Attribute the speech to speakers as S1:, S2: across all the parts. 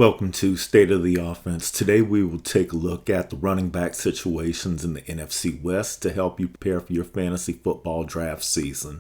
S1: Welcome to State of the Offense. Today we will take a look at the running back situations in the NFC West to help you prepare for your fantasy football draft season.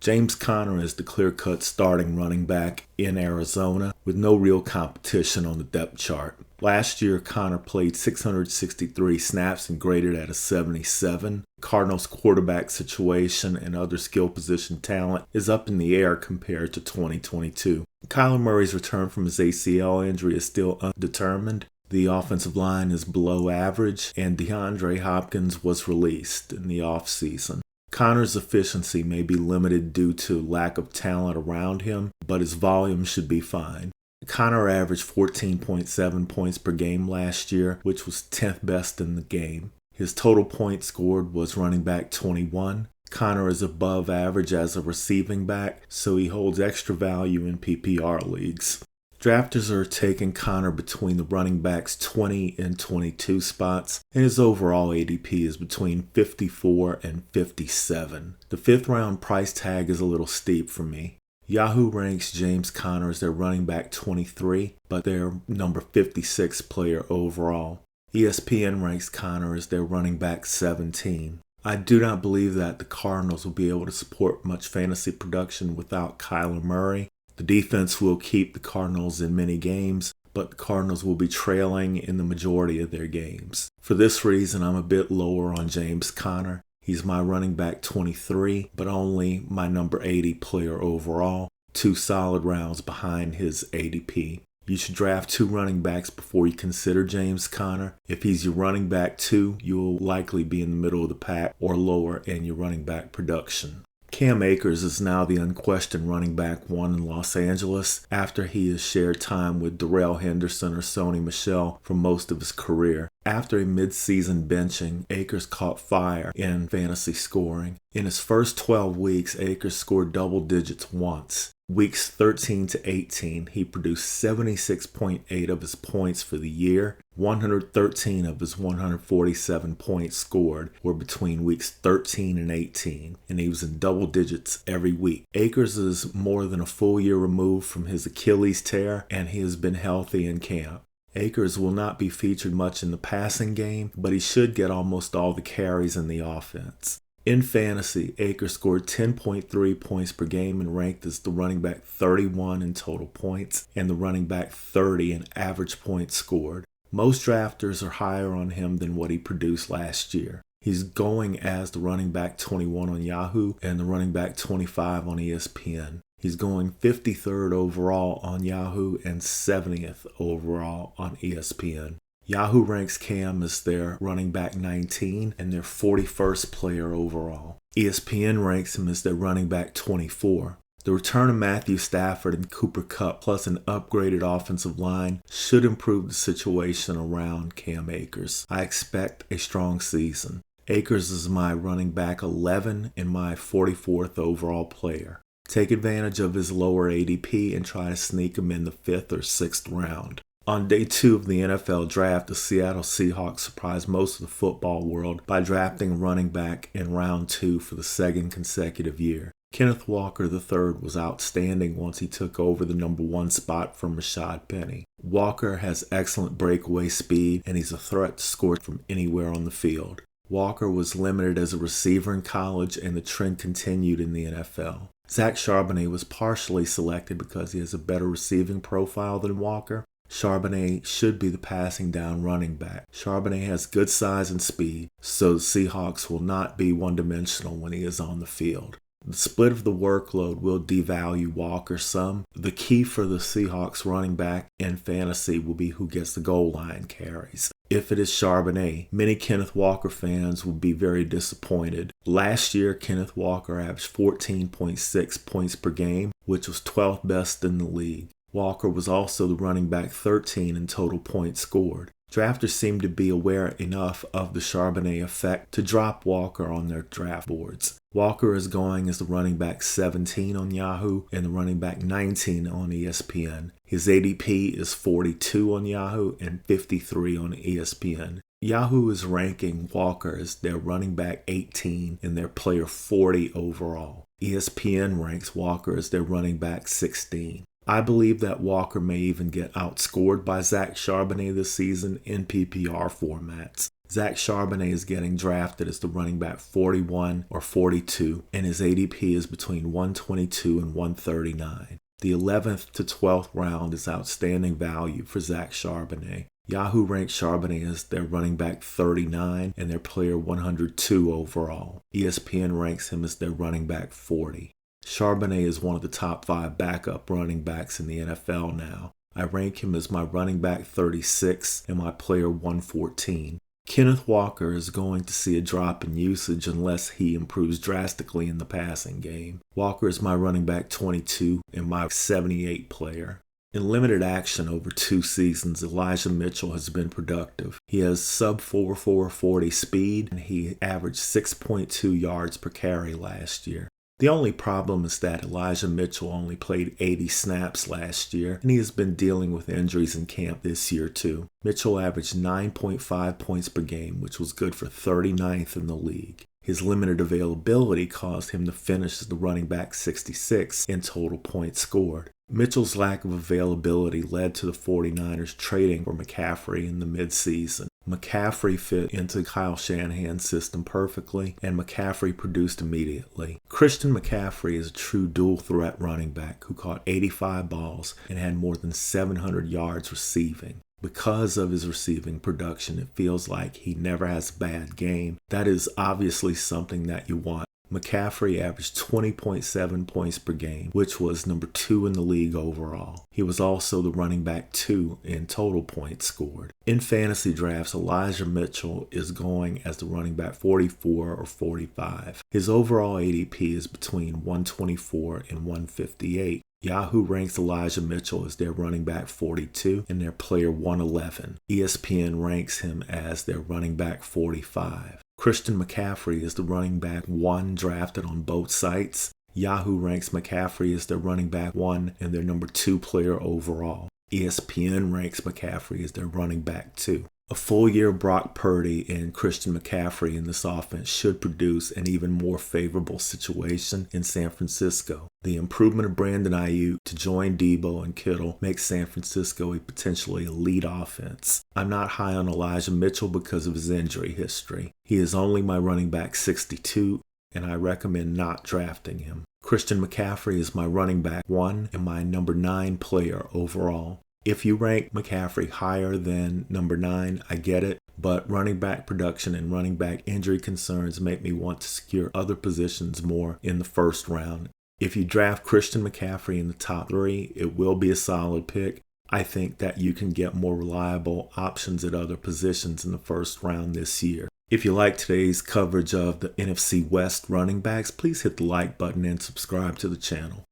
S1: James Conner is the clear-cut starting running back in Arizona with no real competition on the depth chart. Last year, Conner played 663 snaps and graded at a 77. Cardinals' quarterback situation and other skill position talent is up in the air compared to 2022. Kyler Murray's return from his ACL injury is still undetermined. The offensive line is below average, and DeAndre Hopkins was released in the offseason. Conner's efficiency may be limited due to lack of talent around him, but his volume should be fine. Conner averaged 14.7 points per game last year, which was 10th best in the game. His total points scored was running back 21. Conner is above average as a receiving back, so he holds extra value in PPR leagues. Drafters are taking Conner between the running backs 20 and 22 spots, and his overall ADP is between 54 and 57. The 5th round price tag is a little steep for me. Yahoo ranks James Conner as their running back 23, but their number 56 player overall. ESPN ranks Conner as their running back 17. I do not believe that the Cardinals will be able to support much fantasy production without Kyler Murray. The defense will keep the Cardinals in many games, but the Cardinals will be trailing in the majority of their games. For this reason, I'm a bit lower on James Conner. He's my running back 23, but only my number 80 player overall, 2 solid rounds behind his ADP. You should draft 2 running backs before you consider James Conner. If he's your running back 2, you'll likely be in the middle of the pack or lower in your running back production. Cam Akers is now the unquestioned running back 1 in Los Angeles after he has shared time with Darrell Henderson or Sony Michel for most of his career. After a mid-season benching, Akers caught fire in fantasy scoring. In his first 12 weeks, Akers scored double digits once. Weeks 13 to 18, he produced 76.8 of his points for the year. 113 of his 147 points scored were between weeks 13 and 18, and he was in double digits every week. Akers is more than a full year removed from his Achilles tear, and he has been healthy in camp. Akers will not be featured much in the passing game, but he should get almost all the carries in the offense. In fantasy, Akers scored 10.3 points per game and ranked as the running back 31 in total points and the running back 30 in average points scored. Most drafters are higher on him than what he produced last year. He's going as the running back 21 on Yahoo and the running back 25 on ESPN. He's going 53rd overall on Yahoo and 70th overall on ESPN. Yahoo ranks Cam as their running back 19 and their 41st player overall. ESPN ranks him as their running back 24. The return of Matthew Stafford and Cooper Kupp plus an upgraded offensive line should improve the situation around Cam Akers. I expect a strong season. Akers is my running back 11 and my 44th overall player. Take advantage of his lower ADP and try to sneak him in the 5th or 6th round. On day 2 of the NFL draft, the Seattle Seahawks surprised most of the football world by drafting a running back in round 2 for the 2nd consecutive year. Kenneth Walker III was outstanding once he took over the number 1 spot from Rashad Penny. Walker has excellent breakaway speed, and he's a threat to score from anywhere on the field. Walker was limited as a receiver in college, and the trend continued in the NFL. Zach Charbonnet was partially selected because he has a better receiving profile than Walker. Charbonnet should be the passing down running back. Charbonnet has good size and speed, so the Seahawks will not be one-dimensional when he is on the field. The split of the workload will devalue Walker some. The key for the Seahawks running back in fantasy will be who gets the goal line carries. If it is Charbonnet, many Kenneth Walker fans will be very disappointed. Last year, Kenneth Walker averaged 14.6 points per game, which was 12th best in the league. Walker was also the running back 13 in total points scored. Drafters seem to be aware enough of the Charbonnet effect to drop Walker on their draft boards. Walker is going as the running back 17 on Yahoo and the running back 19 on ESPN. His ADP is 42 on Yahoo and 53 on ESPN. Yahoo is ranking Walker as their running back 18 and their player 40 overall. ESPN ranks Walker as their running back 16. I believe that Walker may even get outscored by Zach Charbonnet this season in PPR formats. Zach Charbonnet is getting drafted as the running back 41 or 42, and his ADP is between 122 and 139. The 11th to 12th round is outstanding value for Zach Charbonnet. Yahoo ranks Charbonnet as their running back 39 and their player 102 overall. ESPN ranks him as their running back 40. Charbonnet is one of the top 5 backup running backs in the NFL now. I rank him as my running back 36 and my player 114. Kenneth Walker is going to see a drop in usage unless he improves drastically in the passing game. Walker is my running back 22 and my 78 player. In limited action over 2 seasons, Elijah Mitchell has been productive. He has sub 4.40 speed and he averaged 6.2 yards per carry last year. The only problem is that Elijah Mitchell only played 80 snaps last year, and he has been dealing with injuries in camp this year too. Mitchell averaged 9.5 points per game, which was good for 39th in the league. His limited availability caused him to finish as the running back 66 in total points scored. Mitchell's lack of availability led to the 49ers trading for McCaffrey in the midseason. McCaffrey fit into Kyle Shanahan's system perfectly, and McCaffrey produced immediately. Christian McCaffrey is a true dual-threat running back who caught 85 balls and had more than 700 yards receiving. Because of his receiving production, it feels like he never has a bad game. That is obviously something that you want. McCaffrey averaged 20.7 points per game, which was number 2 in the league overall. He was also the running back 2 in total points scored. In fantasy drafts, Elijah Mitchell is going as the running back 44 or 45. His overall ADP is between 124 and 158. Yahoo ranks Elijah Mitchell as their running back 42 and their player 111. ESPN ranks him as their running back 45. Christian McCaffrey is the running back 1 drafted on both sites. Yahoo ranks McCaffrey as their running back 1 and their number 2 player overall. ESPN ranks McCaffrey as their running back 2. A full year of Brock Purdy and Christian McCaffrey in this offense should produce an even more favorable situation in San Francisco. The improvement of Brandon Ayuk to join Debo and Kittle makes San Francisco a potentially elite offense. I'm not high on Elijah Mitchell because of his injury history. He is only my running back 62, and I recommend not drafting him. Christian McCaffrey is my running back 1 and my number 9 player overall. If you rank McCaffrey higher than number 9, I get it, but running back production and running back injury concerns make me want to secure other positions more in the first round. If you draft Christian McCaffrey in the top 3, it will be a solid pick. I think that you can get more reliable options at other positions in the first round this year. If you like today's coverage of the NFC West running backs, please hit the like button and subscribe to the channel.